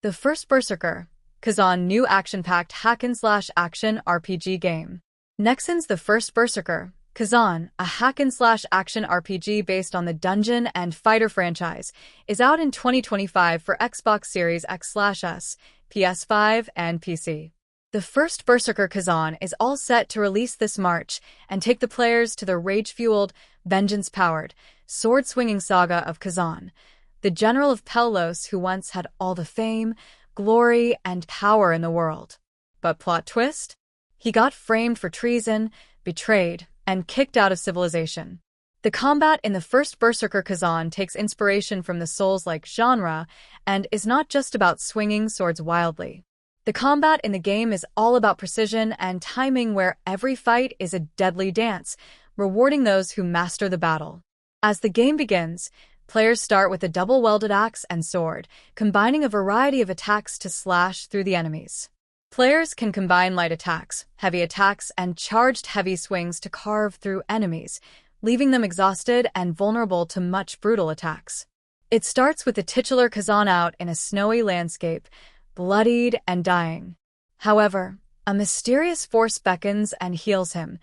The First Berserker Khazan New Action-Packed hack-and-slash-action RPG game. Nexon's The First Berserker Khazan, a hack-and-slash-action RPG based on the Dungeon and Fighter franchise, is out in 2025 for Xbox Series X/S, PS5, and PC. The First Berserker Khazan is all set to release this March and take the players to the rage-fueled, vengeance-powered, sword-swinging saga of Khazan, the General of Pell Los who once had all the fame, glory, and power in the world. But plot twist? He got framed for treason, betrayed, and kicked out of civilization. The combat in the First Berserker Khazan takes inspiration from the Souls-like genre and is not just about swinging swords wildly. The combat in the game is all about precision and timing, where every fight is a deadly dance, rewarding those who master the battle. As the game begins, players start with a double-wielded axe and sword, combining a variety of attacks to slash through the enemies. Players can combine light attacks, heavy attacks, and charged heavy swings to carve through enemies, leaving them exhausted and vulnerable to much brutal attacks. It starts with the titular Khazan out in a snowy landscape, bloodied and dying. However, a mysterious force beckons and heals him,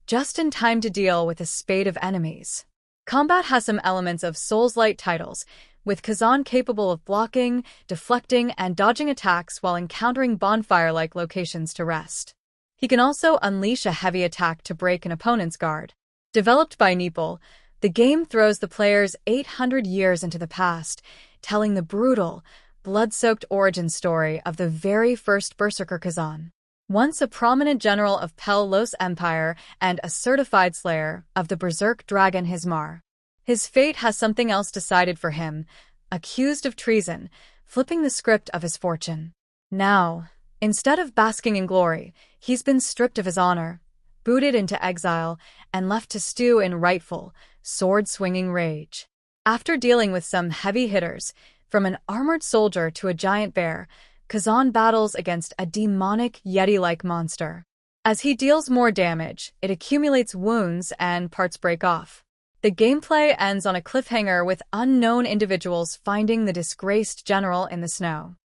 just in time to deal with a spate of enemies. Combat has some elements of Souls-lite titles, with Khazan capable of blocking, deflecting, and dodging attacks while encountering bonfire-like locations to rest. He can also unleash a heavy attack to break an opponent's guard. Developed by Nexon, the game throws the players 800 years into the past, telling the brutal, blood-soaked origin story of the very first Berserker Khazan. Once a prominent general of Pell Los Empire and a certified slayer of the Berserk dragon Hismar. His fate has something else decided for him, accused of treason, flipping the script of his fortune. Now, instead of basking in glory, he's been stripped of his honor, booted into exile, and left to stew in rightful, sword-swinging rage. After dealing with some heavy hitters, from an armored soldier to a giant bear, Khazan battles against a demonic Yeti-like monster. As he deals more damage, it accumulates wounds and parts break off. The gameplay ends on a cliffhanger with unknown individuals finding the disgraced general in the snow.